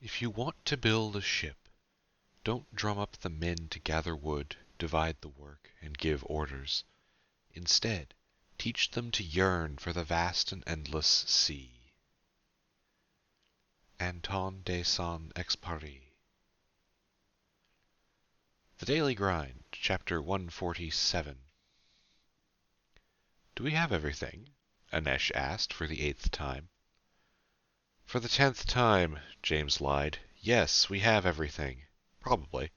If you want to build a ship, don't drum up the men to gather wood, divide the work, and give orders. Instead, teach them to yearn for the vast and endless sea. Anton de Saint-Exupéry. The Daily Grind, Chapter 147. Do we have everything? Anesh asked for the 8th time. For the 10th time, James lied. Yes, we have everything. Probably.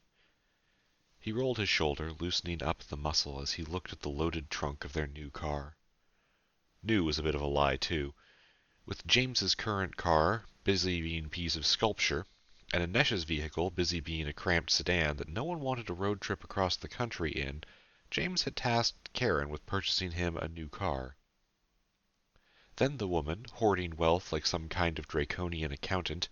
He rolled his shoulder, loosening up the muscle as he looked at the loaded trunk of their new car. New was a bit of a lie, too. With James's current car busy being a piece of sculpture, and Anesh's vehicle busy being a cramped sedan that no one wanted a road trip across the country in, James had tasked Karen with purchasing him a new car. Then the woman, hoarding wealth like some kind of draconian accountant,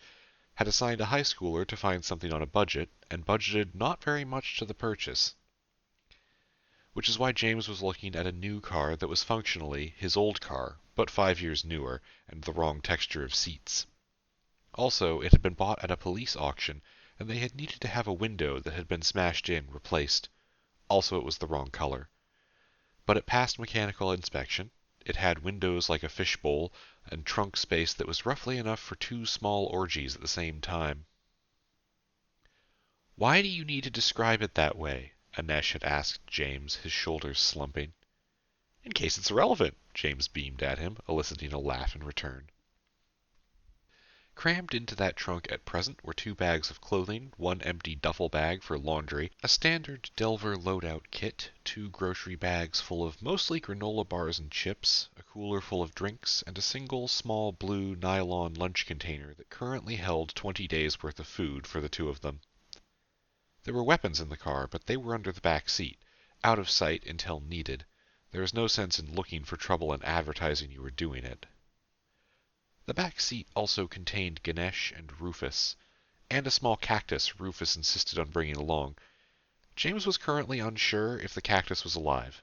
had assigned a high schooler to find something on a budget, and budgeted not very much to the purchase. Which is why James was looking at a new car that was functionally his old car, but 5 years newer, and the wrong texture of seats. Also, it had been bought at a police auction, and they had needed to have a window that had been smashed in replaced. Also, it was the wrong color. But it passed mechanical inspection. It had windows like a fishbowl, and trunk space that was roughly enough for 2 small orgies at the same time. Why do you need to describe it that way? Anesh had asked James, his shoulders slumping. In case it's irrelevant, James beamed at him, eliciting a laugh in return. Crammed into that trunk at present were 2 bags of clothing, 1 empty duffel bag for laundry, a standard Delver loadout kit, 2 grocery bags full of mostly granola bars and chips, a cooler full of drinks, and a single small blue nylon lunch container that currently held 20 days' worth of food for the 2 of them. There were weapons in the car, but they were under the back seat, out of sight until needed. There was no sense in looking for trouble and advertising you were doing it. The back seat also contained Ganesh and Rufus, and a small cactus Rufus insisted on bringing along. James was currently unsure if the cactus was alive.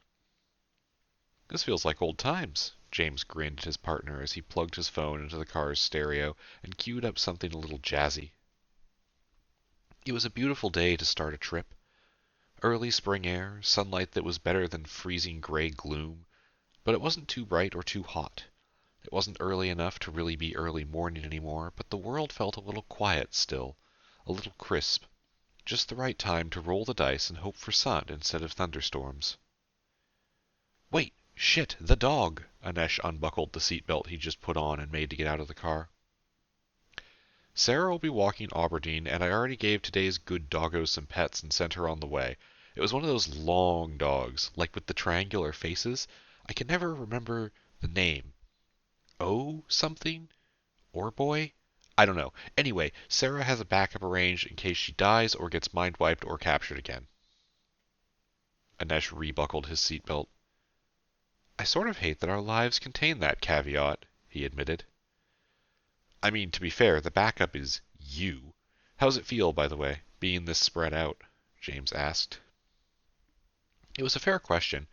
This feels like old times, James grinned at his partner as he plugged his phone into the car's stereo and queued up something a little jazzy. It was a beautiful day to start a trip. Early spring air, sunlight that was better than freezing gray gloom, but it wasn't too bright or too hot. It wasn't early enough to really be early morning anymore, but the world felt a little quiet still, a little crisp. Just the right time to roll the dice and hope for sun instead of thunderstorms. Wait! Shit! The dog! Anesh unbuckled the seatbelt he just put on and made to get out of the car. Sarah will be walking Aberdeen, and I already gave today's good doggos some pets and sent her on the way. It was one of those long dogs, like with the triangular faces. I can never remember the name. O something? Or boy? I don't know. Anyway, Sarah has a backup arranged in case she dies or gets mind-wiped or captured again. Anesh rebuckled his seatbelt. I sort of hate that our lives contain that caveat, he admitted. I mean, to be fair, the backup is you. How's it feel, by the way, being this spread out? James asked. It was a fair question.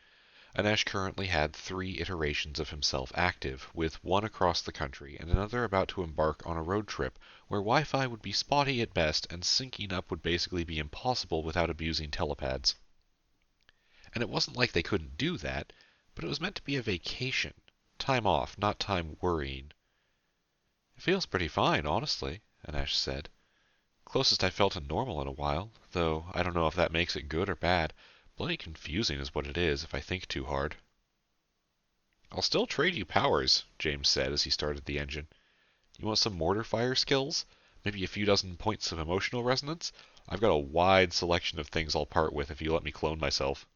Anesh currently had 3 iterations of himself active, with one across the country and another about to embark on a road trip where Wi-Fi would be spotty at best and syncing up would basically be impossible without abusing telepads. And it wasn't like they couldn't do that, but it was meant to be a vacation. Time off, not time worrying. It feels pretty fine, honestly, Anesh said. Closest I felt to normal in a while, though I don't know if that makes it good or bad. Bloody confusing is what it is if I think too hard. I'll still trade you powers, James said as he started the engine. You want some mortar fire skills? Maybe a few dozen points of emotional resonance? I've got a wide selection of things I'll part with if you let me clone myself.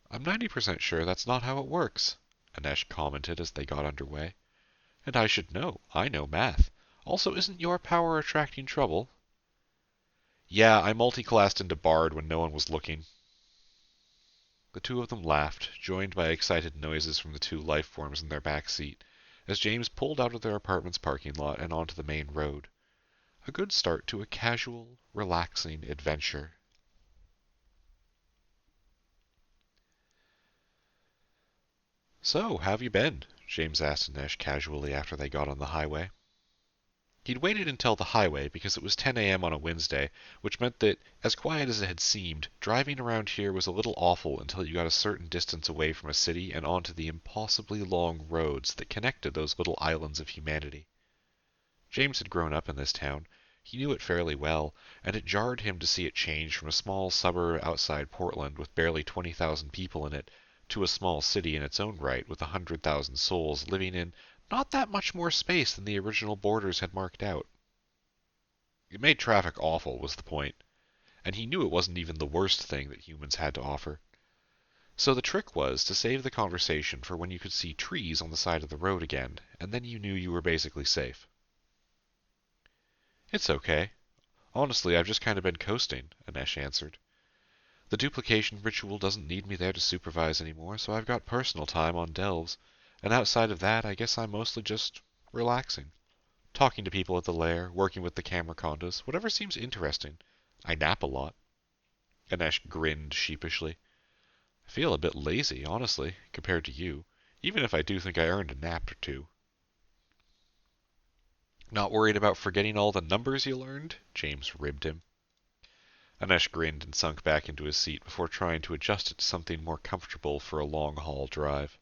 I'm 90% sure that's not how it works, Anesh commented as they got underway. And I should know. I know math. Also, isn't your power attracting trouble? Yeah, I multiclassed into Bard when no one was looking. The 2 of them laughed, joined by excited noises from the 2 life forms in their back seat, as James pulled out of their apartment's parking lot and onto the main road. A good start to a casual, relaxing adventure. So, how have you been? James asked Anesh casually after they got on the highway. He'd waited until the highway because it was 10 a.m. on a Wednesday, which meant that, as quiet as it had seemed, driving around here was a little awful until you got a certain distance away from a city and onto the impossibly long roads that connected those little islands of humanity. James had grown up in this town. He knew it fairly well, and it jarred him to see it change from a small suburb outside Portland with barely 20,000 people in it to a small city in its own right with 100,000 souls living in not that much more space than the original borders had marked out. It made traffic awful, was the point, and he knew it wasn't even the worst thing that humans had to offer. So the trick was to save the conversation for when you could see trees on the side of the road again, and then you knew you were basically safe. It's okay. Honestly, I've just kind of been coasting, Anesh answered. The duplication ritual doesn't need me there to supervise anymore, so I've got personal time on Delves, and outside of that, I guess I'm mostly just relaxing. Talking to people at the lair, working with the camera condas, whatever seems interesting. I nap a lot. Anesh grinned sheepishly. I feel a bit lazy, honestly, compared to you, even if I do think I earned a nap or two. Not worried about forgetting all the numbers you learned? James ribbed him. Anesh grinned and sunk back into his seat before trying to adjust it to something more comfortable for a long-haul drive.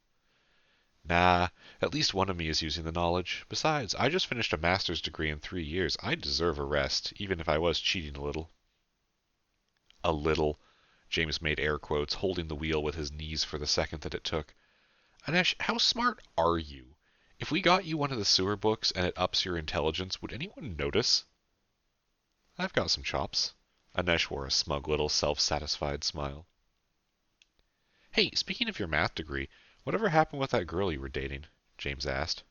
Nah, at least one of me is using the knowledge. Besides, I just finished a master's degree in 3 years. I deserve a rest, even if I was cheating a little. A little. James made air quotes, holding the wheel with his knees for the second that it took. Anesh, how smart are you? If we got you one of the sewer books and it ups your intelligence, would anyone notice? I've got some chops. Anesh wore a smug little self-satisfied smile. Hey, speaking of your math degree, whatever happened with that girl you were dating? James asked.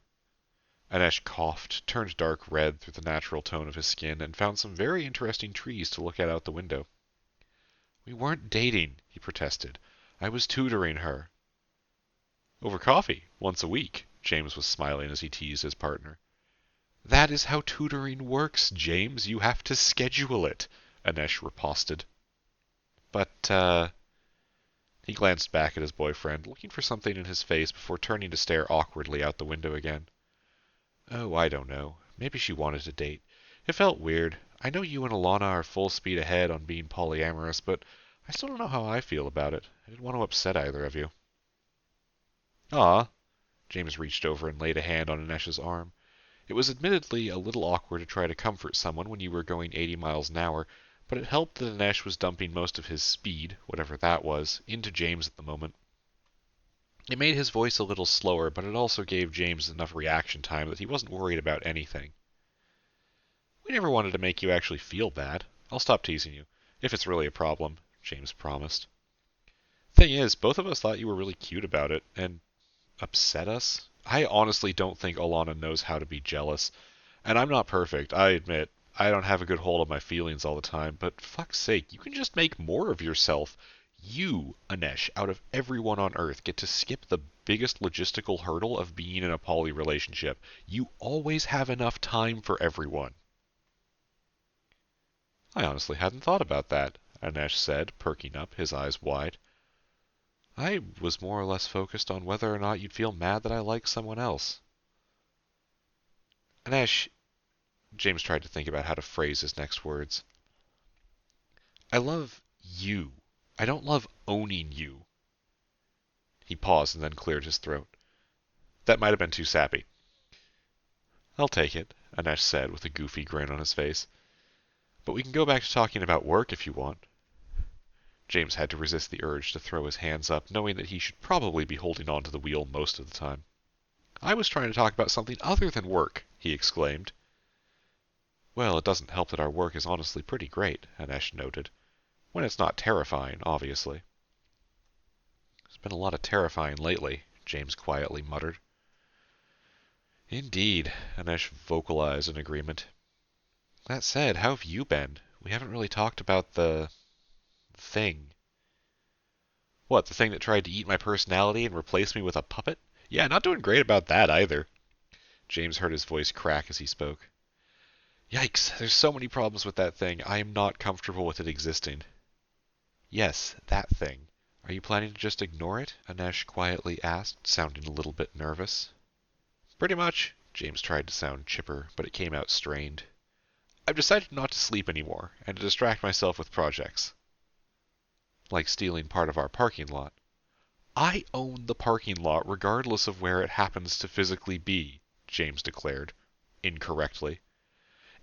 Anesh coughed, turned dark red through the natural tone of his skin, and found some very interesting trees to look at out the window. We weren't dating, he protested. I was tutoring her. Over coffee, once a week, James was smiling as he teased his partner. That is how tutoring works, James. You have to schedule it, Anesh riposted. But, He glanced back at his boyfriend, looking for something in his face before turning to stare awkwardly out the window again. Oh, I don't know. Maybe she wanted to date. It felt weird. I know you and Alana are full speed ahead on being polyamorous, but I still don't know how I feel about it. I didn't want to upset either of you. Ah. James reached over and laid a hand on Anesh's arm. It was admittedly a little awkward to try to comfort someone when you were going 80 miles an hour, but it helped that Anesh was dumping most of his speed, whatever that was, into James at the moment. It made his voice a little slower, but it also gave James enough reaction time that he wasn't worried about anything. We never wanted to make you actually feel bad. I'll stop teasing you, if it's really a problem, James promised. Thing is, both of us thought you were really cute about it, and upset us? I honestly don't think Alana knows how to be jealous. And I'm not perfect, I admit. I don't have a good hold on my feelings all the time, but fuck's sake, you can just make more of yourself. You, Anesh, out of everyone on Earth, get to skip the biggest logistical hurdle of being in a poly relationship. You always have enough time for everyone. I honestly hadn't thought about that, Anesh said, perking up, his eyes wide. I was more or less focused on whether or not you'd feel mad that I like someone else. Anesh, James tried to think about how to phrase his next words. I love you. I don't love owning you. He paused and then cleared his throat. That might have been too sappy. I'll take it, Anesh said with a goofy grin on his face. But we can go back to talking about work if you want. James had to resist the urge to throw his hands up, knowing that he should probably be holding on to the wheel most of the time. I was trying to talk about something other than work, he exclaimed. Well, it doesn't help that our work is honestly pretty great, Anesh noted. When it's not terrifying, obviously. There's been a lot of terrifying lately, James quietly muttered. Indeed, Anesh vocalized in agreement. That said, how have you been? We haven't really talked about the thing. What, the thing that tried to eat my personality and replace me with a puppet? Yeah, not doing great about that either. James heard his voice crack as he spoke. Yikes, there's so many problems with that thing. I am not comfortable with it existing. Yes, that thing. Are you planning to just ignore it? Anesh quietly asked, sounding a little bit nervous. Pretty much. James tried to sound chipper, but it came out strained. I've decided not to sleep anymore, and to distract myself with projects. Like stealing part of our parking lot. I own the parking lot regardless of where it happens to physically be, James declared, incorrectly.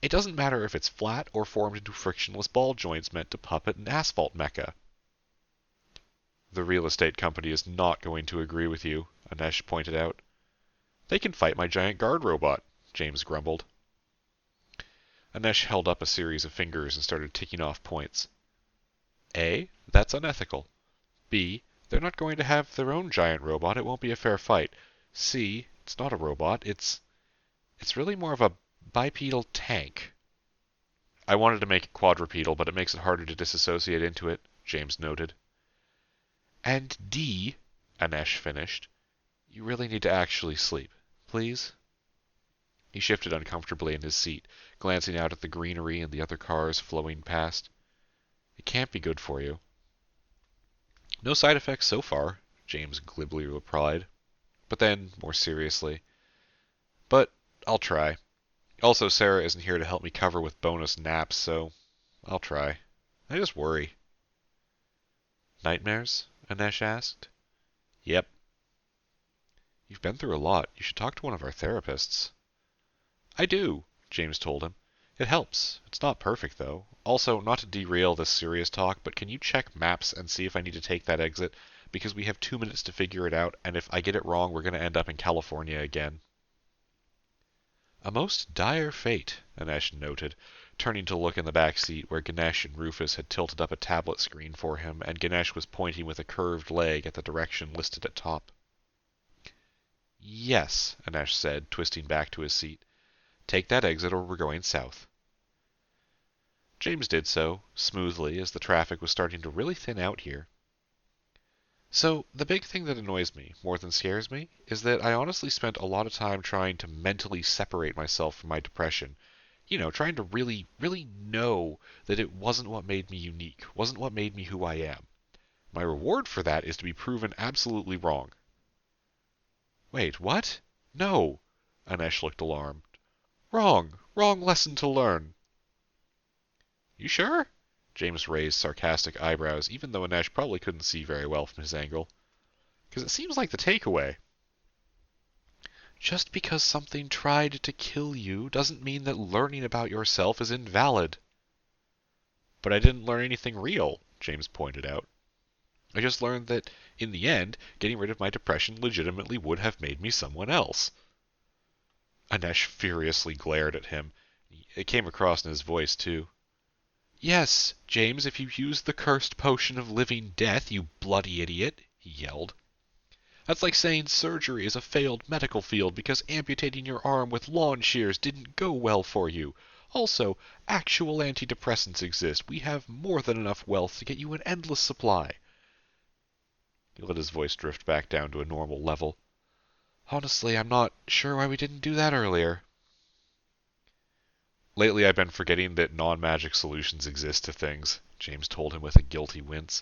It doesn't matter if it's flat or formed into frictionless ball joints meant to puppet an asphalt mecca. The real estate company is not going to agree with you, Anesh pointed out. They can fight my giant guard robot, James grumbled. Anesh held up a series of fingers and started ticking off points. A. That's unethical. B. They're not going to have their own giant robot. It won't be a fair fight. C. It's not a robot. It's really more of a bipedal tank. I wanted to make it quadrupedal, but it makes it harder to disassociate into it, James noted. And D, Anesh finished, you really need to actually sleep. Please? He shifted uncomfortably in his seat, glancing out at the greenery and the other cars flowing past. It can't be good for you. No side effects so far, James glibly replied. But then, more seriously, but I'll try. Also, Sarah isn't here to help me cover with bonus naps, so I'll try. I just worry. Nightmares? Anesh asked. Yep. You've been through a lot. You should talk to one of our therapists. I do, James told him. It helps. It's not perfect, though. Also, not to derail this serious talk, but can you check maps and see if I need to take that exit? Because we have 2 minutes to figure it out, and if I get it wrong, we're going to end up in California again. A most dire fate, Anesh noted, turning to look in the back seat where Ganesh and Rufus had tilted up a tablet screen for him, and Ganesh was pointing with a curved leg at the direction listed at top. Yes, Anesh said, twisting back to his seat. Take that exit or we're going south. James did so, smoothly, as the traffic was starting to really thin out here. So, the big thing that annoys me, more than scares me, is that I honestly spent a lot of time trying to mentally separate myself from my depression. You know, trying to really, really know that it wasn't what made me unique, wasn't what made me who I am. My reward for that is to be proven absolutely wrong. Wait, what? No! Anesh looked alarmed. Wrong! Wrong lesson to learn! You sure? James raised sarcastic eyebrows, even though Anesh probably couldn't see very well from his angle. Because it seems like the takeaway. Just because something tried to kill you doesn't mean that learning about yourself is invalid. But I didn't learn anything real, James pointed out. I just learned that, in the end, getting rid of my depression legitimately would have made me someone else. Anesh furiously glared at him. It came across in his voice, too. Yes, James, if you use the cursed potion of living death, you bloody idiot, he yelled. That's like saying surgery is a failed medical field because amputating your arm with lawn shears didn't go well for you. Also, actual antidepressants exist. We have more than enough wealth to get you an endless supply. He let his voice drift back down to a normal level. Honestly, I'm not sure why we didn't do that earlier. Lately, I've been forgetting that non-magic solutions exist to things, James told him with a guilty wince.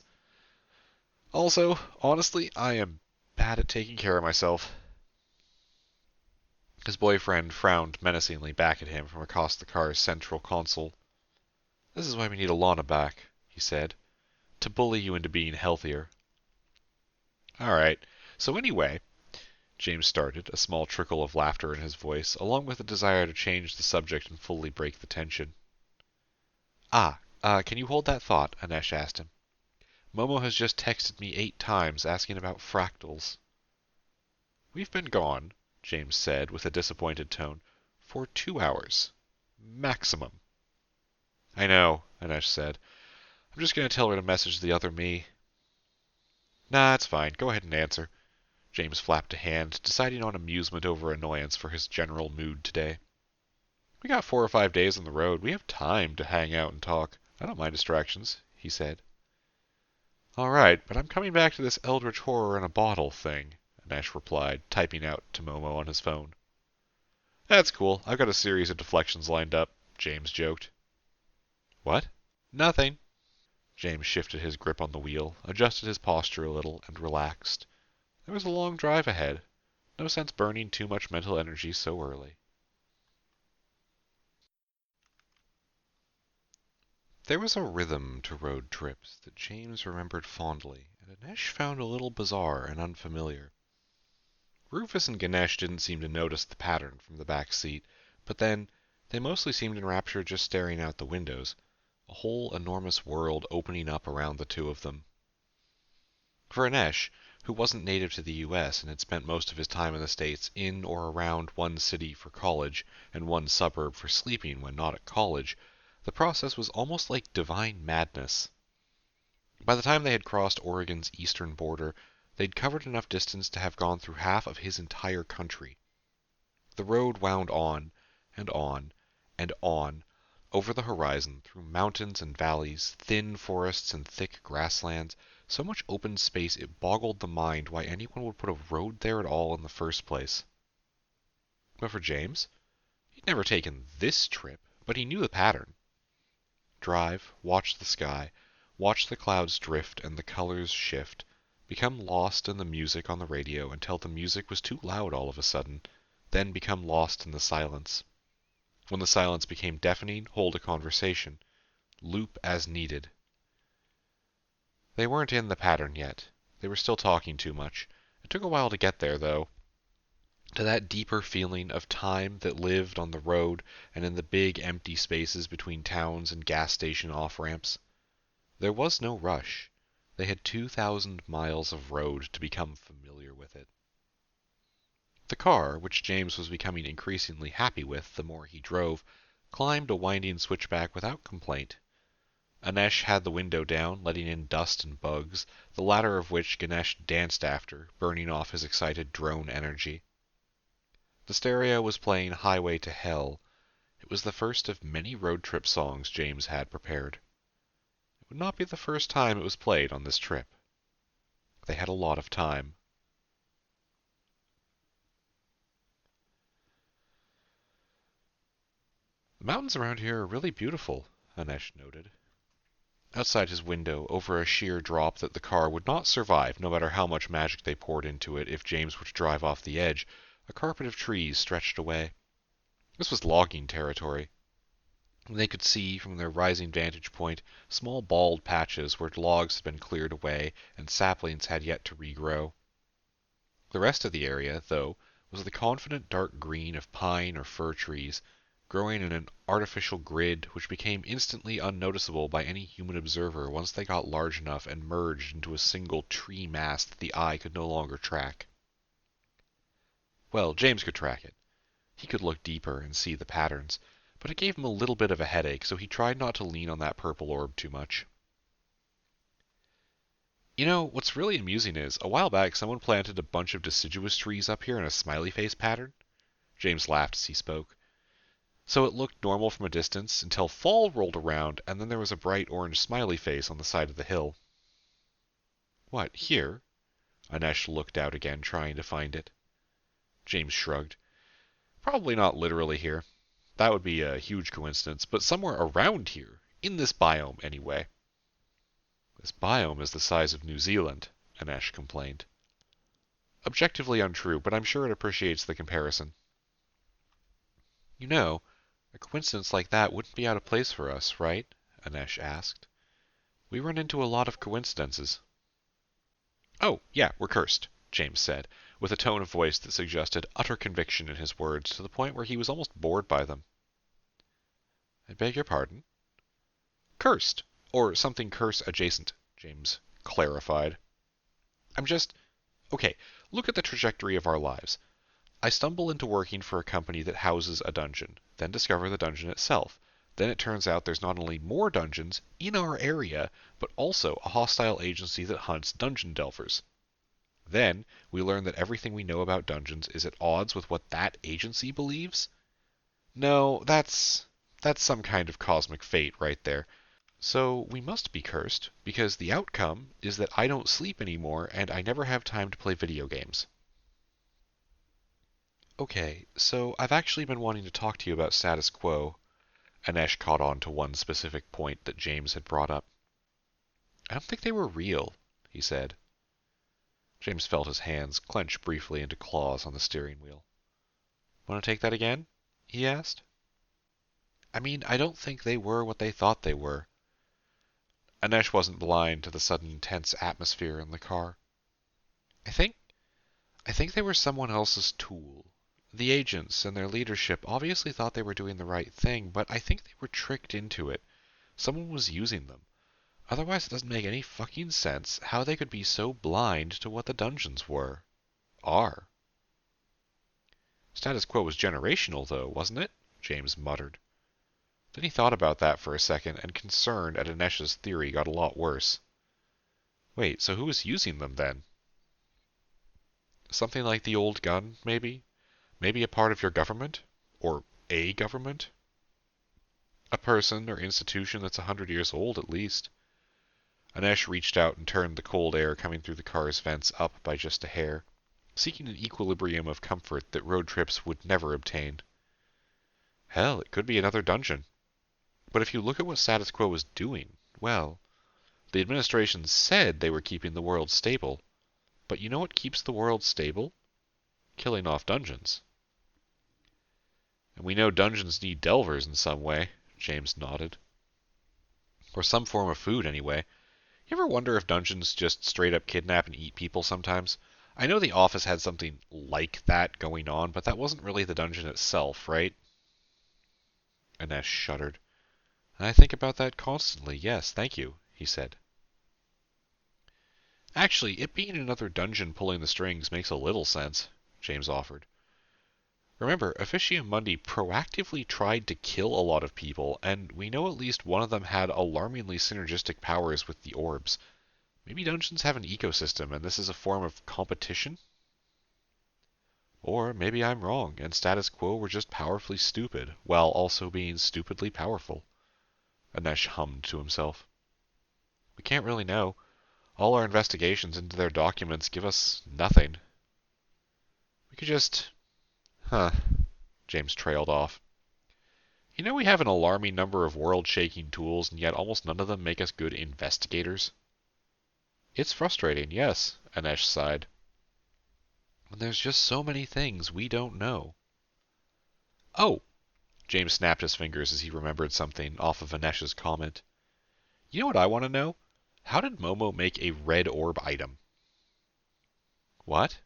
Also, honestly, I am bad at taking care of myself. His boyfriend frowned menacingly back at him from across the car's central console. This is why we need Alana back, he said, to bully you into being healthier. Alright, so anyway, James started, a small trickle of laughter in his voice, along with a desire to change the subject and fully break the tension. Can you hold that thought? Anesh asked him. Momo has just texted me 8 times asking about fractals. We've been gone, James said with a disappointed tone, for 2 hours. Maximum. I know, Anesh said. I'm just going to tell her to message the other me. Nah, it's fine. Go ahead and answer. James flapped a hand, deciding on amusement over annoyance for his general mood today. We got 4 or 5 days on the road. We have time to hang out and talk. I don't mind distractions, he said. All right, but I'm coming back to this eldritch horror in a bottle thing, Anesh replied, typing out to Momo on his phone. That's cool. I've got a series of deflections lined up, James joked. What? Nothing. James shifted his grip on the wheel, adjusted his posture a little, and relaxed. There was a long drive ahead. No sense burning too much mental energy so early. There was a rhythm to road trips that James remembered fondly, and Anesh found a little bizarre and unfamiliar. Rufus and Ganesh didn't seem to notice the pattern from the back seat, but then they mostly seemed enraptured just staring out the windows, a whole enormous world opening up around the two of them. For Anesh, who wasn't native to the US and had spent most of his time in the States in or around one city for college and one suburb for sleeping when not at college, the process was almost like divine madness. By the time they had crossed Oregon's eastern border, they'd covered enough distance to have gone through half of his entire country. The road wound on, and on, and on, over the horizon, through mountains and valleys, thin forests and thick grasslands, so much open space it boggled the mind why anyone would put a road there at all in the first place. But for James, he'd never taken this trip, but he knew the pattern. Drive, watch the sky, watch the clouds drift and the colors shift, become lost in the music on the radio until the music was too loud all of a sudden, then become lost in the silence. When the silence became deafening, hold a conversation. Loop as needed. They weren't in the pattern yet. They were still talking too much. It took a while to get there, though, to that deeper feeling of time that lived on the road and in the big empty spaces between towns and gas station off-ramps. There was no rush. They had 2,000 miles of road to become familiar with it. The car, which James was becoming increasingly happy with the more he drove, climbed a winding switchback without complaint. Anesh had the window down, letting in dust and bugs, the latter of which Ganesh danced after, burning off his excited drone energy. The stereo was playing Highway to Hell. It was the first of many road trip songs James had prepared. It would not be the first time it was played on this trip. They had a lot of time. The mountains around here are really beautiful, Anesh noted. Outside his window, over a sheer drop that the car would not survive no matter how much magic they poured into it if James were to drive off the edge, a carpet of trees stretched away. This was logging territory. They could see, from their rising vantage point, small bald patches where logs had been cleared away and saplings had yet to regrow. The rest of the area, though, was the confident dark green of pine or fir trees, growing in an artificial grid which became instantly unnoticeable by any human observer once they got large enough and merged into a single tree mass that the eye could no longer track. Well, James could track it. He could look deeper and see the patterns, but it gave him a little bit of a headache, so he tried not to lean on that purple orb too much. You know, what's really amusing is, a while back someone planted a bunch of deciduous trees up here in a smiley face pattern. James laughed as he spoke. So it looked normal from a distance until fall rolled around, and then there was a bright orange smiley face on the side of the hill. What, here? Anesh looked out again, trying to find it. James shrugged. Probably not literally here. That would be a huge coincidence, but somewhere around here, in this biome anyway. This biome is the size of New Zealand, Anesh complained. Objectively untrue, but I'm sure it appreciates the comparison. You know, a coincidence like that wouldn't be out of place for us, right? Anesh asked. We run into a lot of coincidences. Oh, yeah, we're cursed, James said, with a tone of voice that suggested utter conviction in his words to the point where he was almost bored by them. I beg your pardon? Cursed, or something curse adjacent, James clarified. I'm just... Okay, look at the trajectory of our lives. I stumble into working for a company that houses a dungeon, then discover the dungeon itself. Then it turns out there's not only more dungeons in our area, but also a hostile agency that hunts dungeon delvers. Then we learn that everything we know about dungeons is at odds with what that agency believes. No, that's some kind of cosmic fate right there. So we must be cursed, because the outcome is that I don't sleep anymore and I never have time to play video games. Okay, so I've actually been wanting to talk to you about status quo. Anesh caught on to one specific point that James had brought up. I don't think they were real, he said. James felt his hands clench briefly into claws on the steering wheel. Want to take that again? He asked. I mean, I don't think they were what they thought they were. Anesh wasn't blind to the sudden tense atmosphere in the car. I think they were someone else's tool. The agents and their leadership obviously thought they were doing the right thing, but I think they were tricked into it. Someone was using them. Otherwise, it doesn't make any fucking sense how they could be so blind to what the dungeons are. Status quo was generational, though, wasn't it? James muttered. Then he thought about that for a second, and concern at Anesh's theory got a lot worse. Wait, so who was using them then? Something like the old gun, maybe? Maybe a part of your government? Or a government? A person or institution that's 100 years old, at least. Anesh reached out and turned the cold air coming through the car's vents up by just a hair, seeking an equilibrium of comfort that road trips would never obtain. Hell, it could be another dungeon. But if you look at what status quo was doing, well, the administration said they were keeping the world stable. But you know what keeps the world stable? Killing off dungeons. And we know dungeons need delvers in some way, James nodded. Or some form of food, anyway. You ever wonder if dungeons just straight up kidnap and eat people sometimes? I know the office had something like that going on, but that wasn't really the dungeon itself, right? Anesh shuddered. I think about that constantly, yes, thank you, he said. Actually, it being another dungeon pulling the strings makes a little sense, James offered. Remember, Officium Mundi proactively tried to kill a lot of people, and we know at least one of them had alarmingly synergistic powers with the orbs. Maybe dungeons have an ecosystem, and this is a form of competition? Or maybe I'm wrong, and status quo were just powerfully stupid, while also being stupidly powerful. Anesh hummed to himself. We can't really know. All our investigations into their documents give us nothing. We could just... James trailed off. You know we have an alarming number of world-shaking tools, and yet almost none of them make us good investigators? It's frustrating, yes, Anesh sighed. And there's just so many things we don't know. Oh! James snapped his fingers as he remembered something off of Anesh's comment. You know what I want to know? How did Momo make a red orb item? What?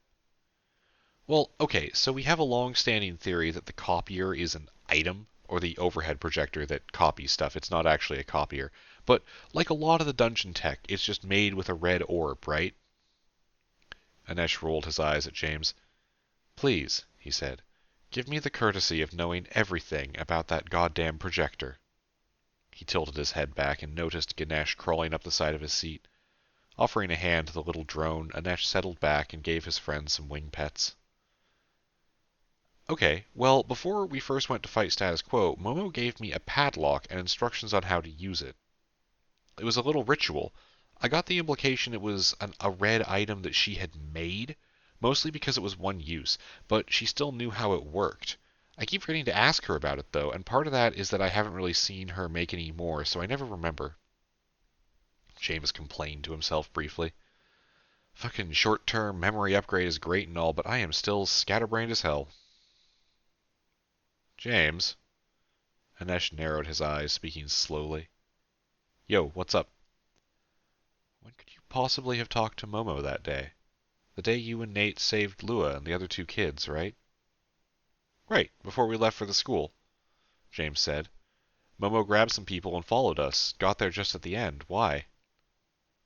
Well, okay, so we have a long-standing theory that the copier is an item, or the overhead projector that copies stuff. It's not actually a copier. But like a lot of the dungeon tech, it's just made with a red orb, right? Anesh rolled his eyes at James. Please, he said, give me the courtesy of knowing everything about that goddamn projector. He tilted his head back and noticed Ganesh crawling up the side of his seat. Offering a hand to the little drone, Anesh settled back and gave his friend some wing pets. Okay, well, before we first went to fight status quo, Momo gave me a padlock and instructions on how to use it. It was a little ritual. I got the implication it was a red item that she had made, mostly because it was one use, but she still knew how it worked. I keep forgetting to ask her about it, though, and part of that is that I haven't really seen her make any more, so I never remember. James complained to himself briefly. Fucking short-term memory upgrade is great and all, but I am still scatterbrained as hell. James? Anesh narrowed his eyes, speaking slowly. Yo, what's up? When could you possibly have talked to Momo that day? The day you and Nate saved Lua and the other two kids, right? Right, before we left for the school, James said. Momo grabbed some people and followed us. Got there just at the end. Why?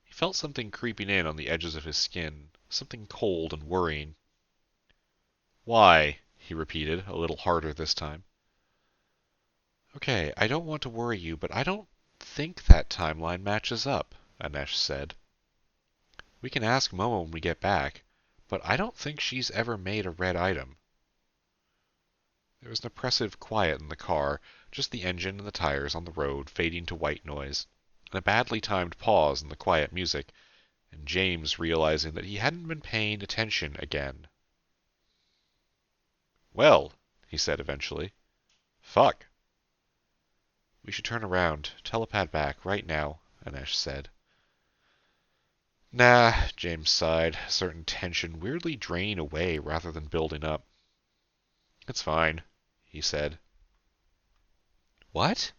He felt something creeping in on the edges of his skin. Something cold and worrying. Why? He repeated, a little harder this time. Okay, I don't want to worry you, but I don't think that timeline matches up, Anesh said. We can ask Momo when we get back, but I don't think she's ever made a red item. There was an oppressive quiet in the car, just the engine and the tires on the road fading to white noise, and a badly timed pause in the quiet music, and James realizing that he hadn't been paying attention again. Well, he said eventually. Fuck. We should turn around, telepath back right now, Anesh said. Nah, James sighed, a certain tension weirdly draining away rather than building up. It's fine, he said. What?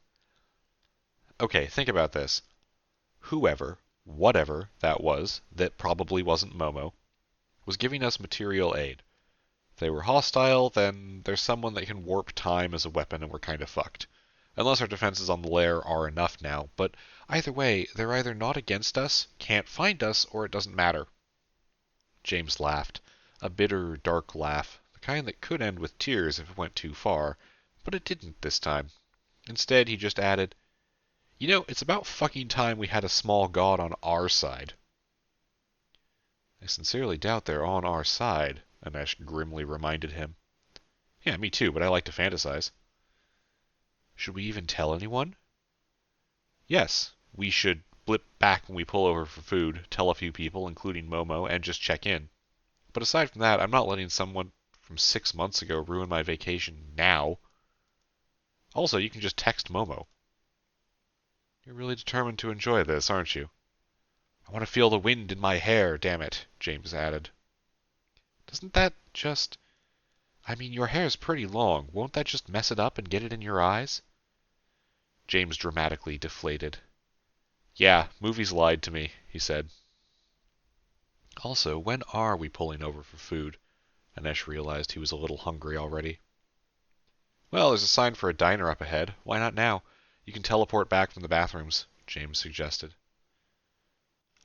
Okay, think about this. Whoever, whatever that was, that probably wasn't Momo, was giving us material aid. If they were hostile, then there's someone that can warp time as a weapon and we're kind of fucked. Unless our defenses on the lair are enough now, but either way, they're either not against us, can't find us, or it doesn't matter. James laughed. A bitter, dark laugh, the kind that could end with tears if it went too far, but it didn't this time. Instead, he just added, "You know, it's about fucking time we had a small god on our side." "I sincerely doubt they're on our side," Anesh grimly reminded him. "Yeah, me too, but I like to fantasize." "Should we even tell anyone?" "Yes, we should blip back when we pull over for food, tell a few people, including Momo, and just check in. But aside from that, I'm not letting someone from 6 months ago ruin my vacation now. Also, you can just text Momo." "You're really determined to enjoy this, aren't you?" "I want to feel the wind in my hair, damn it," James added. "Doesn't that just... I mean, your hair's pretty long. Won't that just mess it up and get it in your eyes?" James dramatically deflated. "Yeah, movies lied to me," he said. "Also, when are we pulling over for food?" Anesh realized he was a little hungry already. "Well, there's a sign for a diner up ahead. Why not now? You can teleport back from the bathrooms," James suggested.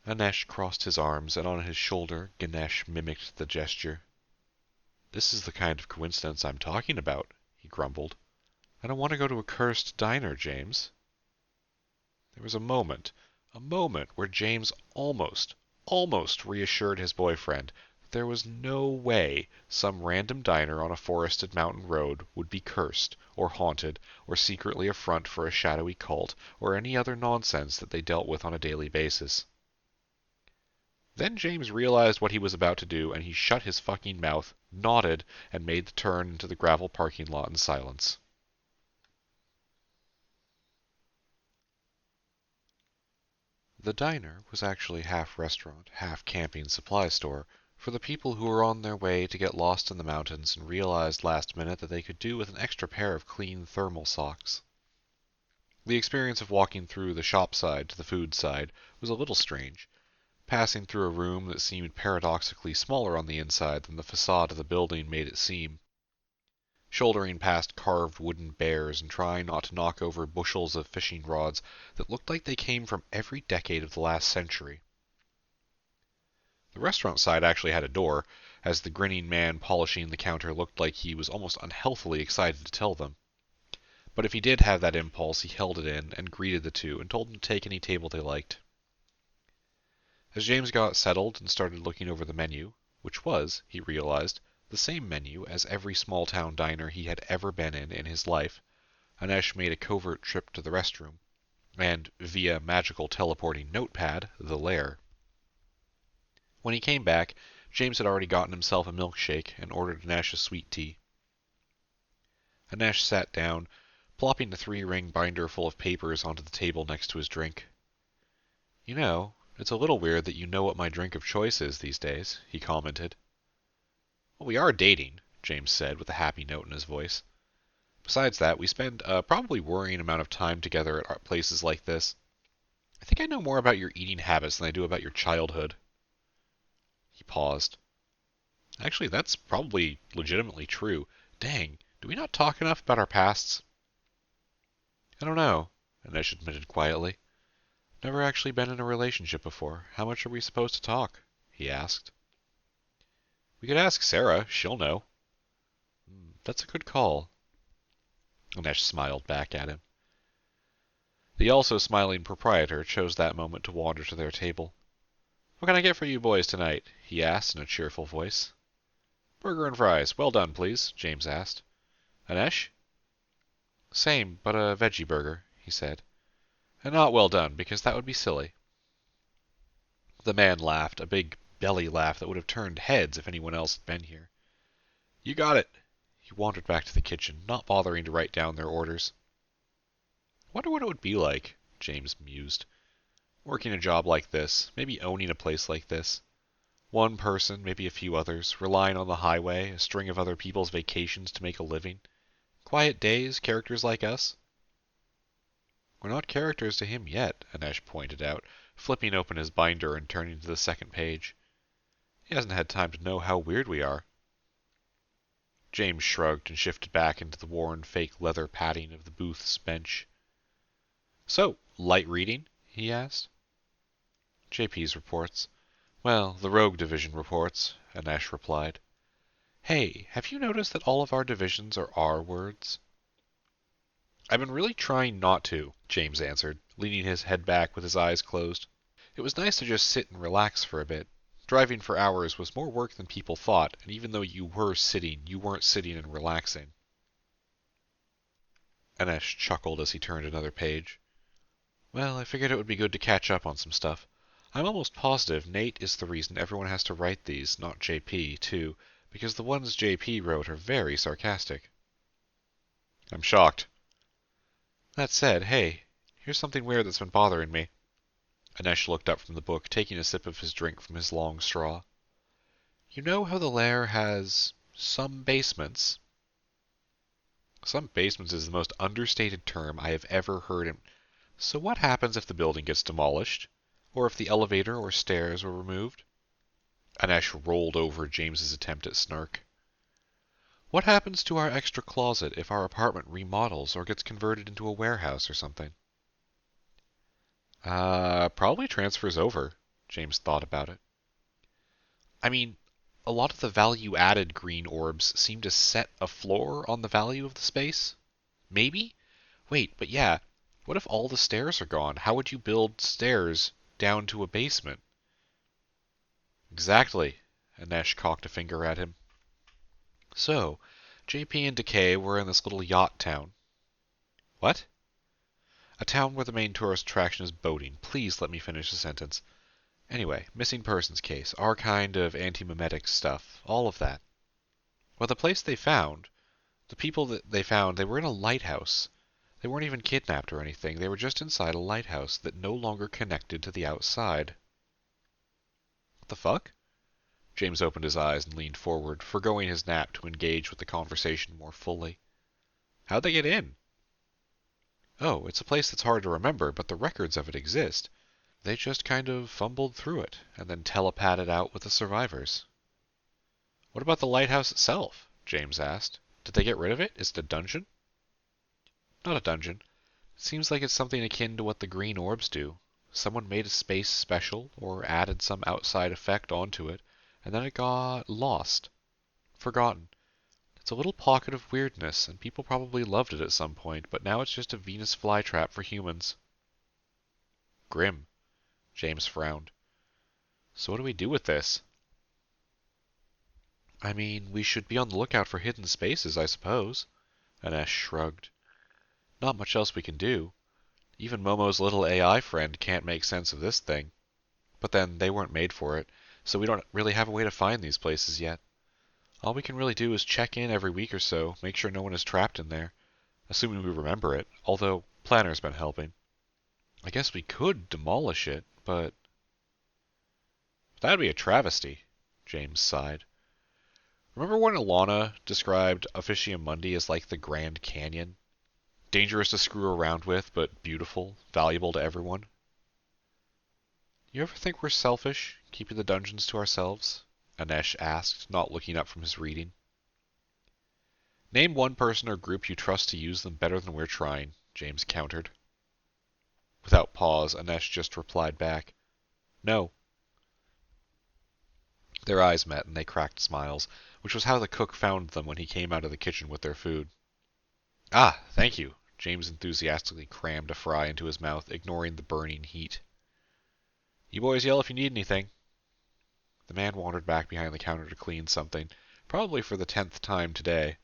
Anesh crossed his arms, and on his shoulder Ganesh mimicked the gesture. "This is the kind of coincidence I'm talking about," he grumbled. "I don't want to go to a cursed diner, James." There was a moment where James almost reassured his boyfriend that there was no way some random diner on a forested mountain road would be cursed, or haunted, or secretly a front for a shadowy cult, or any other nonsense that they dealt with on a daily basis. Then James realized what he was about to do, and he shut his fucking mouth, nodded, and made the turn into the gravel parking lot in silence. The diner was actually half restaurant, half camping supply store for the people who were on their way to get lost in the mountains and realized last minute that they could do with an extra pair of clean thermal socks. The experience of walking through the shop side to the food side was a little strange, passing through a room that seemed paradoxically smaller on the inside than the facade of the building made it seem, shouldering past carved wooden bears and trying not to knock over bushels of fishing rods that looked like they came from every decade of the last century. The restaurant side actually had a door, as the grinning man polishing the counter looked like he was almost unhealthily excited to tell them. But if he did have that impulse, he held it in and greeted the two and told them to take any table they liked. As James got settled and started looking over the menu, which was, he realized, the same menu as every small-town diner he had ever been in his life, Anesh made a covert trip to the restroom, and, via magical teleporting notepad, the lair. When he came back, James had already gotten himself a milkshake and ordered Anesh a sweet tea. Anesh sat down, plopping the 3-ring binder full of papers onto the table next to his drink. "You know, it's a little weird that you know what my drink of choice is these days," he commented. "Well, we are dating," James said with a happy note in his voice. "Besides that, we spend a probably worrying amount of time together at places like this. I think I know more about your eating habits than I do about your childhood." He paused. "Actually, that's probably legitimately true. Dang, do we not talk enough about our pasts?" "I don't know," Anesh admitted quietly. "Never actually been in a relationship before. How much are we supposed to talk?" he asked. "We could ask Sarah. She'll know." "That's a good call." Anesh smiled back at him. The also smiling proprietor chose that moment to wander to their table. "What can I get for you boys tonight?" he asked in a cheerful voice. "Burger and fries. Well done, please," James asked. "Anesh?" "Same, but a veggie burger," he said. "And not well done, because that would be silly." The man laughed, a big belly laugh that would have turned heads if anyone else had been here. "You got it." He wandered back to the kitchen, not bothering to write down their orders. "I wonder what it would be like," James mused. Working a job like this, maybe owning a place like this. One person, maybe a few others, relying on the highway, a string of other people's vacations to make a living. Quiet days, characters like us. We're not characters to him yet, Anesh pointed out, flipping open his binder and turning to the second page. He hasn't had time to know how weird we are. James shrugged and shifted back into the worn fake leather padding of the booth's bench. So, light reading? He asked. JP's reports. Well, the Rogue Division reports, Anesh replied. Hey, have you noticed that all of our divisions are R words? I've been really trying not to, James answered, leaning his head back with his eyes closed. It was nice to just sit and relax for a bit. Driving for hours was more work than people thought, and even though you were sitting, you weren't sitting and relaxing. Anesh chuckled as he turned another page. Well, I figured it would be good to catch up on some stuff. I'm almost positive Nate is the reason everyone has to write these, not JP, too, because the ones JP wrote are very sarcastic. I'm shocked. That said, hey, here's something weird that's been bothering me. Anesh looked up from the book, taking a sip of his drink from his long straw. You know how the lair has some basements? Some basements is the most understated term I have ever heard. So what happens if the building gets demolished? Or if the elevator or stairs were removed? Anesh rolled over James's attempt at snark. What happens to our extra closet if our apartment remodels or gets converted into a warehouse or something? Probably transfers over, James thought about it. I mean, a lot of the value-added green orbs seem to set a floor on the value of the space. Maybe? Wait, but yeah, what if all the stairs are gone? How would you build stairs down to a basement? Exactly. Anesh cocked a finger at him. So, JP and Decay were in this little yacht town. What? A town where the main tourist attraction is boating. Please let me finish the sentence. Anyway, missing persons case, our kind of anti-memetic stuff, all of that. Well, the place they found, the people that they found, they were in a lighthouse. They weren't even kidnapped or anything. They were just inside a lighthouse that no longer connected to the outside. What the fuck? James opened his eyes and leaned forward, forgoing his nap to engage with the conversation more fully. How'd they get in? Oh, it's a place that's hard to remember, but the records of it exist. They just kind of fumbled through it, and then telepathed out with the survivors. What about the lighthouse itself? James asked. Did they get rid of it? Is it a dungeon? Not a dungeon. It seems like it's something akin to what the green orbs do. Someone made a space special, or added some outside effect onto it, and then it got lost. Forgotten. It's a little pocket of weirdness, and people probably loved it at some point, but now it's just a Venus flytrap for humans. Grim. James frowned. So what do we do with this? I mean, we should be on the lookout for hidden spaces, I suppose. Anesh shrugged. Not much else we can do. Even Momo's little AI friend can't make sense of this thing. But then, they weren't made for it, so we don't really have a way to find these places yet. All we can really do is check in every week or so, make sure no one is trapped in there. Assuming we remember it, although Planner's been helping. I guess we could demolish it, but... That'd be a travesty, James sighed. Remember when Alana described Officium Mundi as like the Grand Canyon? Dangerous to screw around with, but beautiful, valuable to everyone? You ever think we're selfish, keeping the dungeons to ourselves? Anesh asked, not looking up from his reading. Name one person or group you trust to use them better than we're trying, James countered. Without pause, Anesh just replied back, No. Their eyes met, and they cracked smiles, which was how the cook found them when he came out of the kitchen with their food. Ah, thank you. James enthusiastically crammed a fry into his mouth, ignoring the burning heat. You boys yell if you need anything. The man wandered back behind the counter to clean something, probably for the 10th time today.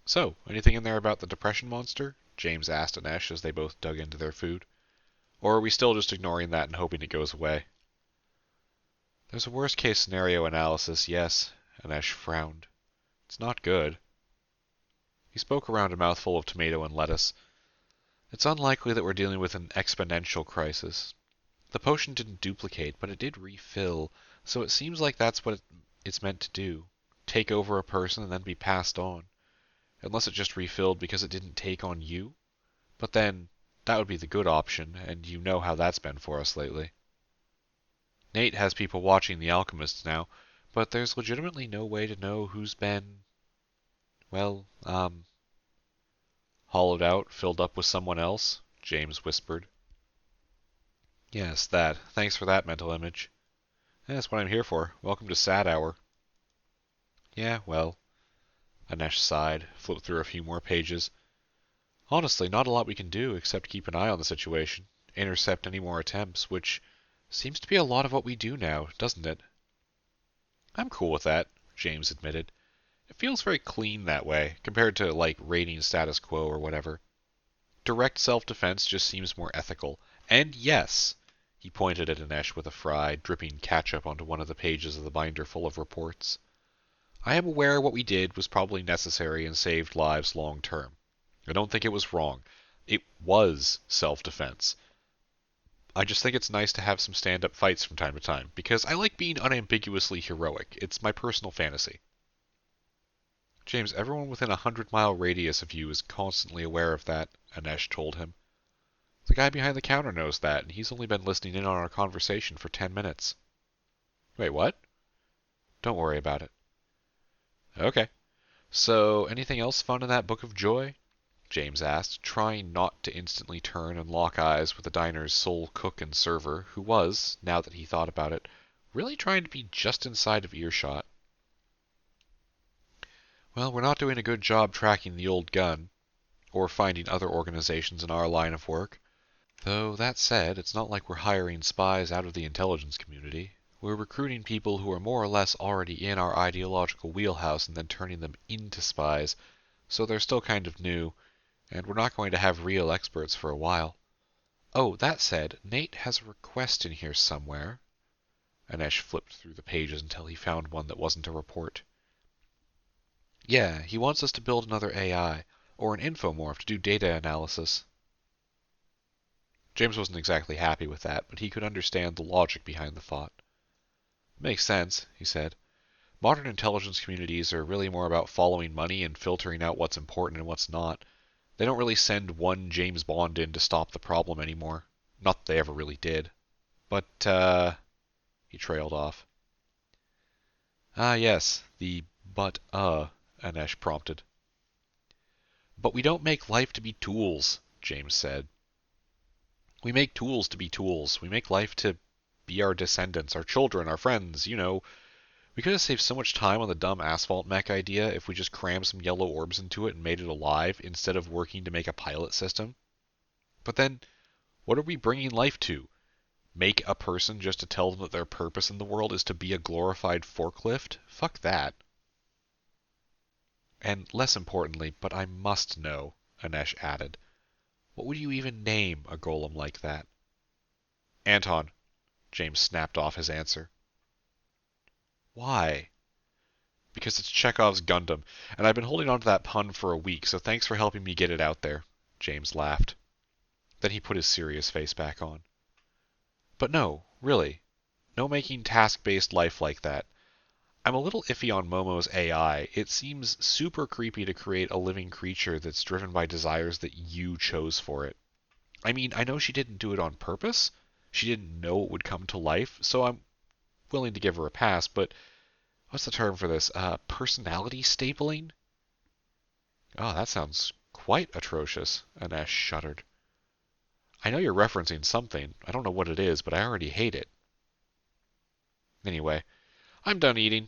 So, anything in there about the depression monster? James asked Anesh as they both dug into their food. Or are we still just ignoring that and hoping it goes away? There's a worst-case scenario analysis, yes, Anesh frowned. It's not good. He spoke around a mouthful of tomato and lettuce. It's unlikely that we're dealing with an exponential crisis. The potion didn't duplicate, but it did refill, so it seems like that's what it's meant to do. Take over a person and then be passed on. Unless it just refilled because it didn't take on you. But then, that would be the good option, and you know how that's been for us lately. Nate has people watching the alchemists now, but there's legitimately no way to know who's been, well, hollowed out, filled up with someone else, James whispered. Yes, that. Thanks for that mental image. That's what I'm here for. Welcome to Sad Hour. Yeah, well, Anesh sighed, flipped through a few more pages. Honestly, not a lot we can do except keep an eye on the situation, intercept any more attempts, which seems to be a lot of what we do now, doesn't it? I'm cool with that, James admitted. It feels very clean that way, compared to, like, raiding status quo or whatever. Direct self-defense just seems more ethical. And yes, he pointed at Anesh with a fry, dripping ketchup onto one of the pages of the binder full of reports. I am aware what we did was probably necessary and saved lives long term. I don't think it was wrong. It was self-defense. I just think it's nice to have some stand-up fights from time to time, because I like being unambiguously heroic. It's my personal fantasy. James, everyone within a 100-mile radius of you is constantly aware of that, Anesh told him. The guy behind the counter knows that, and he's only been listening in on our conversation for 10 minutes. Wait, what? Don't worry about it. Okay. So, anything else fun in that book of joy? James asked, trying not to instantly turn and lock eyes with the diner's sole cook and server, who was, now that he thought about it, really trying to be just inside of earshot. Well, we're not doing a good job tracking the old gun, or finding other organizations in our line of work. Though, that said, it's not like we're hiring spies out of the intelligence community. We're recruiting people who are more or less already in our ideological wheelhouse and then turning them into spies, so they're still kind of new, and we're not going to have real experts for a while. Oh, that said, Nate has a request in here somewhere. Anesh flipped through the pages until he found one that wasn't a report. Yeah, he wants us to build another AI, or an infomorph to do data analysis. James wasn't exactly happy with that, but he could understand the logic behind the thought. Makes sense, he said. Modern intelligence communities are really more about following money and filtering out what's important and what's not. They don't really send one James Bond in to stop the problem anymore. Not that they ever really did. But, he trailed off. Ah, yes, the Anesh prompted. But we don't make life to be tools, James said. We make tools to be tools. We make life to be our descendants, our children, our friends, you know. We could have saved so much time on the dumb asphalt mech idea if we just crammed some yellow orbs into it and made it alive instead of working to make a pilot system. But then, what are we bringing life to? Make a person just to tell them that their purpose in the world is to be a glorified forklift? Fuck that. And less importantly, but I must know, Anesh added, what would you even name a golem like that? Anton, James snapped off his answer. Why? Because it's Chekhov's Gundam, and I've been holding on to that pun for a week, so thanks for helping me get it out there, James laughed. Then he put his serious face back on. But no, really, no making task-based life like that. I'm a little iffy on Momo's AI. It seems super creepy to create a living creature that's driven by desires that you chose for it. I mean, I know she didn't do it on purpose. She didn't know it would come to life, so I'm willing to give her a pass, but what's the term for this? Personality stapling? Oh, that sounds quite atrocious, Anesh shuddered. I know you're referencing something. I don't know what it is, but I already hate it. Anyway, I'm done eating.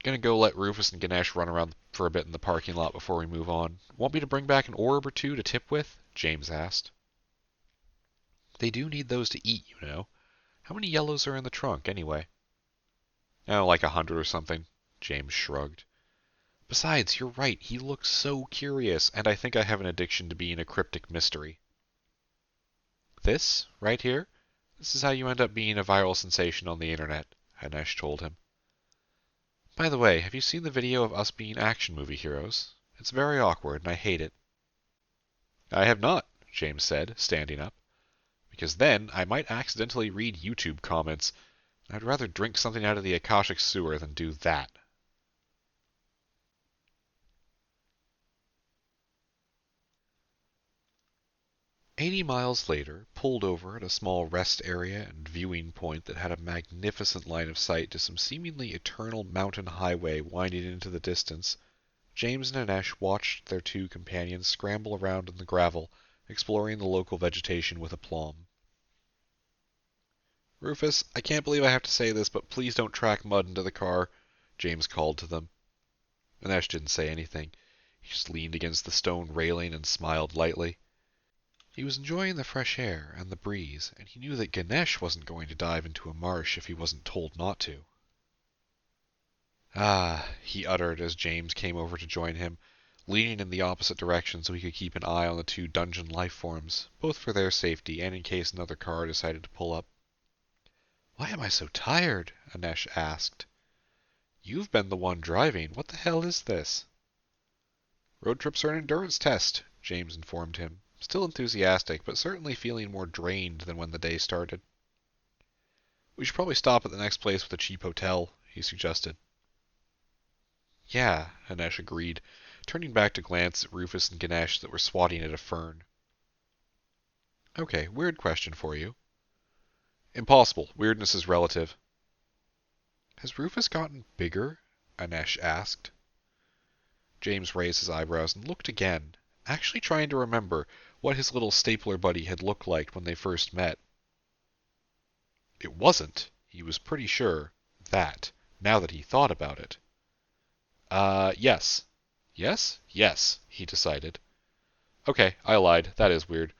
Gonna go let Rufus and Ganesh run around for a bit in the parking lot before we move on. Want me to bring back an orb or two to tip with? James asked. They do need those to eat, you know. How many yellows are in the trunk, anyway? Oh, like 100 or something. James shrugged. Besides, you're right, he looks so curious, and I think I have an addiction to being a cryptic mystery. This, right here, this is how you end up being a viral sensation on the internet, Hanesh told him. By the way, have you seen the video of us being action movie heroes? It's very awkward, and I hate it. I have not, James said, standing up. Because then I might accidentally read YouTube comments. I'd rather drink something out of the Akashic sewer than do that. "80 miles later, pulled over at a small rest area and viewing point that had a magnificent line of sight to some seemingly eternal mountain highway winding into the distance, James and Anesh watched their two companions scramble around in the gravel, exploring the local vegetation with aplomb. "Rufus, I can't believe I have to say this, but please don't track mud into the car," James called to them. Anesh didn't say anything. He just leaned against the stone railing and smiled lightly. He was enjoying the fresh air and the breeze, and he knew that Ganesh wasn't going to dive into a marsh if he wasn't told not to. "Ah," he uttered as James came over to join him, leaning in the opposite direction so he could keep an eye on the two dungeon life forms, both for their safety and in case another car decided to pull up. "Why am I so tired?" Anesh asked. "You've been the one driving. What the hell is this?" "Road trips are an endurance test," James informed him, still enthusiastic, but certainly feeling more drained than when the day started. "We should probably stop at the next place with a cheap hotel," he suggested. "Yeah," Anesh agreed, turning back to glance at Rufus and Ganesh that were swatting at a fern. "Okay, weird question for you." "Impossible. Weirdness is relative." "Has Rufus gotten bigger?" Anesh asked. James raised his eyebrows and looked again, actually trying to remember what his little stapler buddy had looked like when they first met. It wasn't, he was pretty sure, that, now that he thought about it. Yes. Yes? Yes, he decided. Okay, I lied. That is weird.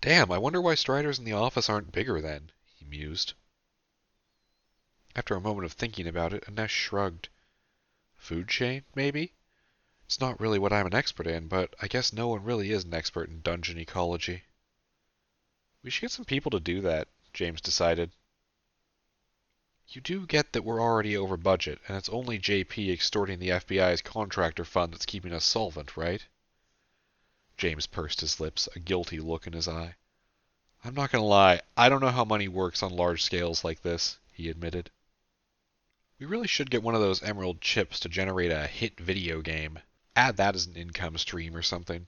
Damn, I wonder why Striders in the office aren't bigger then, he mused. After a moment of thinking about it, Anesh shrugged. Food chain, maybe? It's not really what I'm an expert in, but I guess no one really is an expert in dungeon ecology. We should get some people to do that, James decided. You do get that we're already over budget, and it's only JP extorting the FBI's contractor fund that's keeping us solvent, right? James pursed his lips, a guilty look in his eye. I'm not gonna lie, I don't know how money works on large scales like this, he admitted. We really should get one of those emerald chips to generate a hit video game. Add that as an income stream or something.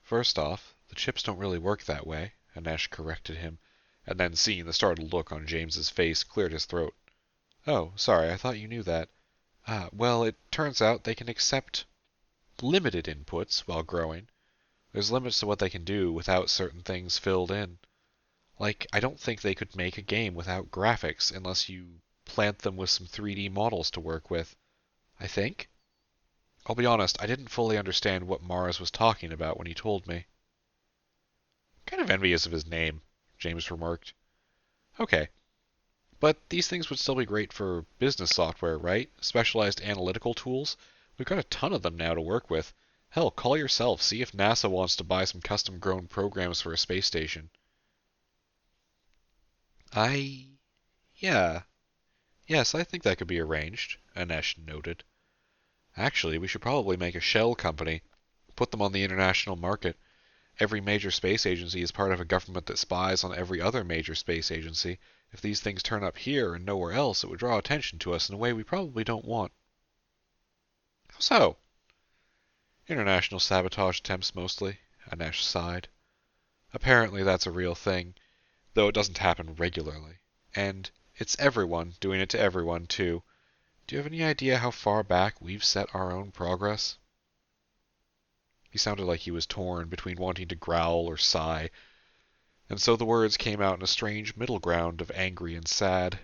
First off, the chips don't really work that way, Anesh corrected him, and then seeing the startled look on James's face, cleared his throat. Oh, sorry, I thought you knew that. Well, it turns out they can accept limited inputs while growing. There's limits to what they can do without certain things filled in. Like, I don't think they could make a game without graphics unless you plant them with some 3D models to work with. I think? I'll be honest, I didn't fully understand what Mars was talking about when he told me. Kind of envious of his name, James remarked. Okay. But these things would still be great for business software, right? Specialized analytical tools? We've got a ton of them now to work with. Hell, call yourself, see if NASA wants to buy some custom-grown programs for a space station. Yeah. Yes, I think that could be arranged, Anesh noted. Actually, we should probably make a shell company. Put them on the international market. Every major space agency is part of a government that spies on every other major space agency. If these things turn up here and nowhere else, it would draw attention to us in a way we probably don't want. How so? International sabotage attempts mostly, Anesh sighed. Apparently that's a real thing, though it doesn't happen regularly. And it's everyone doing it to everyone, too. Do you have any idea how far back we've set our own progress? He sounded like he was torn between wanting to growl or sigh, and so the words came out in a strange middle ground of angry and sad.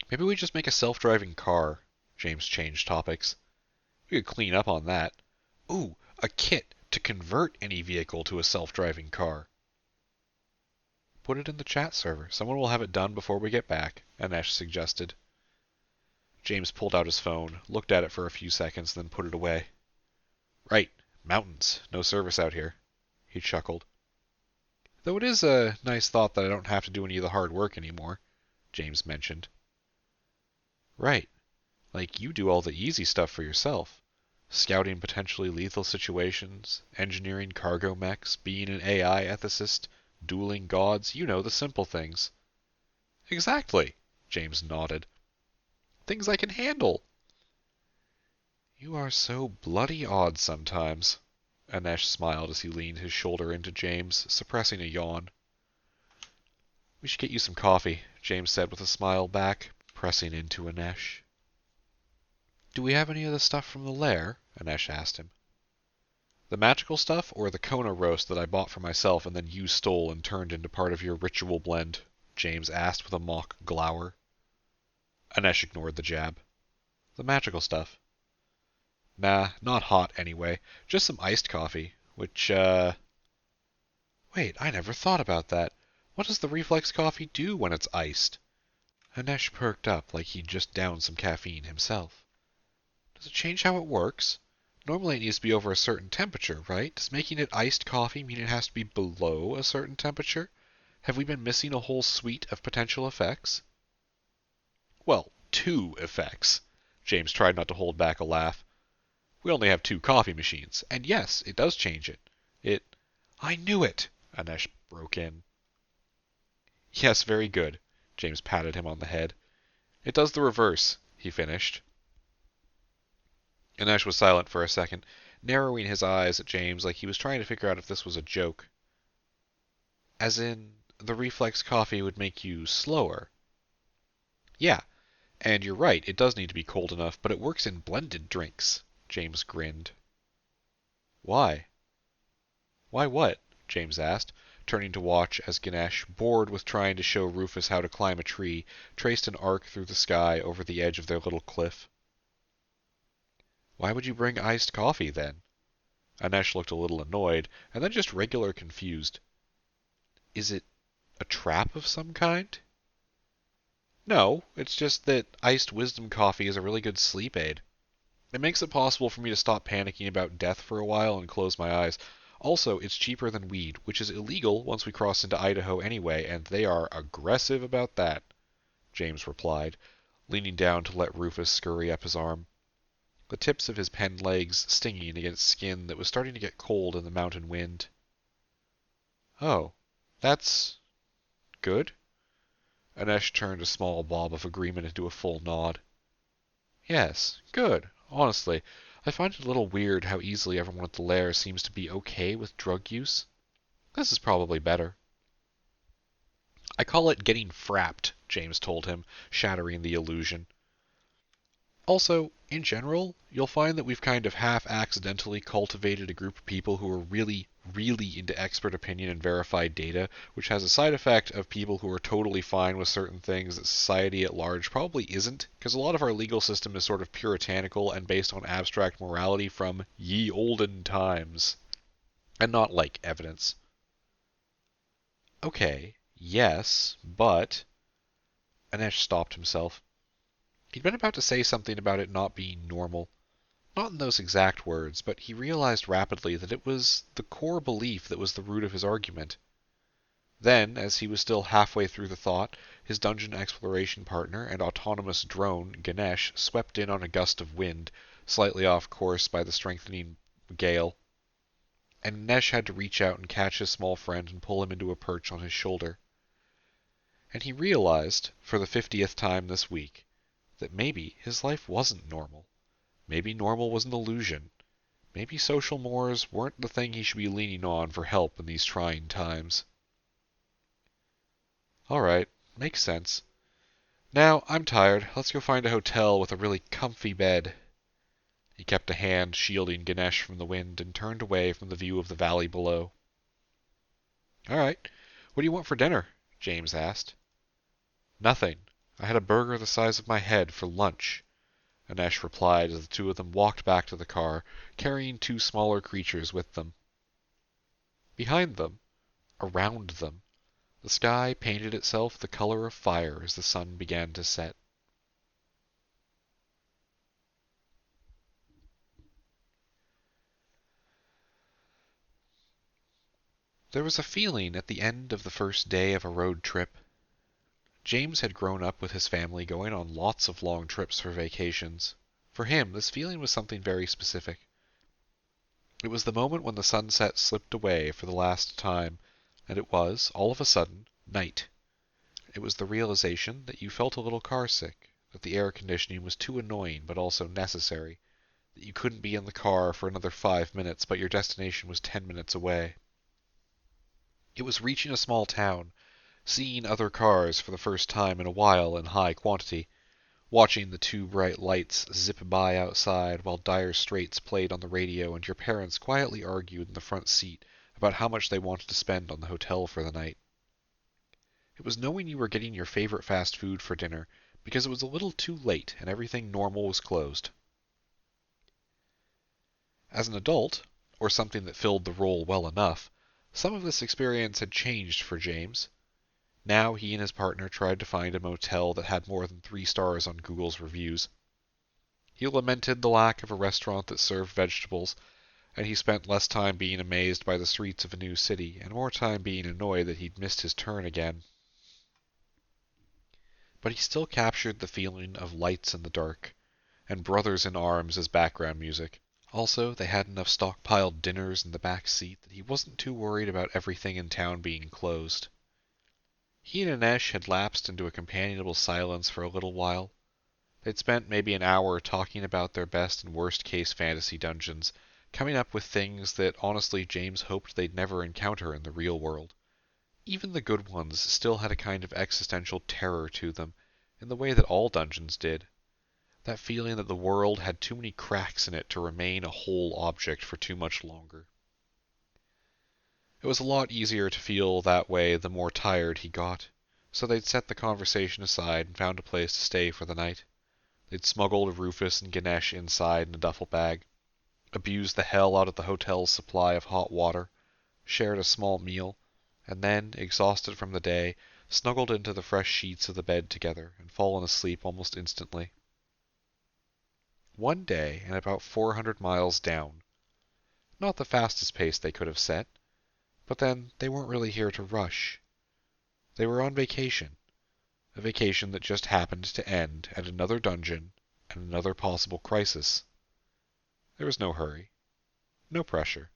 Maybe we just make a self-driving car. James changed topics. We could clean up on that. Ooh, a kit to convert any vehicle to a self-driving car. Put it in the chat server. Someone will have it done before we get back, Anesh suggested. James pulled out his phone, looked at it for a few seconds, then put it away. Right, mountains. No service out here. He chuckled. Though it is a nice thought that I don't have to do any of the hard work anymore, James mentioned. Right. Like, you do all the easy stuff for yourself. Scouting potentially lethal situations, engineering cargo mechs, being an AI ethicist, dueling gods, you know, the simple things. Exactly, James nodded. Things I can handle. You are so bloody odd sometimes. Anesh smiled as he leaned his shoulder into James, suppressing a yawn. We should get you some coffee, James said with a smile back, pressing into Anesh. Do we have any of the stuff from the lair? Anesh asked him. The magical stuff, or the Kona roast that I bought for myself and then you stole and turned into part of your ritual blend? James asked with a mock glower. Anesh ignored the jab. The magical stuff. Nah, not hot anyway. Just some iced coffee, which, Wait, I never thought about that. What does the reflex coffee do when it's iced? Anesh perked up like he'd just downed some caffeine himself. Does it change how it works? Normally it needs to be over a certain temperature, right? Does making it iced coffee mean it has to be below a certain temperature? Have we been missing a whole suite of potential effects? Well, 2 effects. James tried not to hold back a laugh. We only have 2 coffee machines, and yes, it does change it. I knew it! Anesh broke in. Yes, very good. James patted him on the head. It does the reverse, he finished. Anesh was silent for a second, narrowing his eyes at James like he was trying to figure out if this was a joke. As in, the reflex coffee would make you slower. Yeah, and you're right, it does need to be cold enough, but it works in blended drinks. James grinned. Why? Why what? James asked, turning to watch as Ganesh, bored with trying to show Rufus how to climb a tree, traced an arc through the sky over the edge of their little cliff. Why would you bring iced coffee, then? Anesh looked a little annoyed, and then just regular confused. Is it a trap of some kind? No, it's just that iced wisdom coffee is a really good sleep aid. It makes it possible for me to stop panicking about death for a while and close my eyes. Also, it's cheaper than weed, which is illegal once we cross into Idaho anyway, and they are aggressive about that, James replied, leaning down to let Rufus scurry up his arm, the tips of his pen legs stinging against skin that was starting to get cold in the mountain wind. Oh, that's good? Anesh turned a small bob of agreement into a full nod. Yes, good. Honestly, I find it a little weird how easily everyone at the lair seems to be okay with drug use. This is probably better. I call it getting frapped, James told him, shattering the illusion. Also, in general, you'll find that we've kind of half-accidentally cultivated a group of people who are really, really into expert opinion and verified data, which has a side effect of people who are totally fine with certain things that society at large probably isn't, because a lot of our legal system is sort of puritanical and based on abstract morality from ye olden times, and not like evidence. Okay, yes, but... Anesh stopped himself. He'd been about to say something about it not being normal. Not in those exact words, but he realized rapidly that it was the core belief that was the root of his argument. Then, as he was still halfway through the thought, his dungeon exploration partner and autonomous drone, Ganesh, swept in on a gust of wind, slightly off course by the strengthening gale. And Ganesh had to reach out and catch his small friend and pull him into a perch on his shoulder. And he realized, for the 50th time this week, that maybe his life wasn't normal. Maybe normal was an illusion. Maybe social mores weren't the thing he should be leaning on for help in these trying times. Alright, makes sense. Now, I'm tired. Let's go find a hotel with a really comfy bed. He kept a hand shielding Ganesh from the wind and turned away from the view of the valley below. Alright, what do you want for dinner? James asked. Nothing. I had a burger the size of my head for lunch, Anesh replied as the two of them walked back to the car, carrying 2 smaller creatures with them. Behind them, around them, the sky painted itself the color of fire as the sun began to set. There was a feeling at the end of the first day of a road trip. James had grown up with his family going on lots of long trips for vacations. For him, this feeling was something very specific. It was the moment when the sunset slipped away for the last time, and it was, all of a sudden, night. It was the realization that you felt a little carsick, that the air conditioning was too annoying but also necessary, that you couldn't be in the car for another 5 minutes, but your destination was 10 minutes away. It was reaching a small town, seeing other cars for the first time in a while in high quantity, watching the two bright lights zip by outside while Dire Straits played on the radio and your parents quietly argued in the front seat about how much they wanted to spend on the hotel for the night. It was knowing you were getting your favorite fast food for dinner because it was a little too late and everything normal was closed. As an adult, or something that filled the role well enough, some of this experience had changed for James. Now he and his partner tried to find a motel that had more than 3 stars on Google's reviews. He lamented the lack of a restaurant that served vegetables, and he spent less time being amazed by the streets of a new city and more time being annoyed that he'd missed his turn again. But he still captured the feeling of lights in the dark, and brothers in arms as background music. Also, they had enough stockpiled dinners in the back seat that he wasn't too worried about everything in town being closed. He and Inesh had lapsed into a companionable silence for a little while. They'd spent maybe an hour talking about their best and worst case fantasy dungeons, coming up with things that honestly James hoped they'd never encounter in the real world. Even the good ones still had a kind of existential terror to them, in the way that all dungeons did. That feeling that the world had too many cracks in it to remain a whole object for too much longer. It was a lot easier to feel that way the more tired he got, so they'd set the conversation aside and found a place to stay for the night. They'd smuggled Rufus and Ganesh inside in a duffel bag, abused the hell out of the hotel's supply of hot water, shared a small meal, and then, exhausted from the day, snuggled into the fresh sheets of the bed together and fallen asleep almost instantly. One day, and about 400 miles down. Not the fastest pace they could have set, but then they weren't really here to rush. They were on vacation, a vacation that just happened to end at another dungeon and another possible crisis. There was no hurry, no pressure.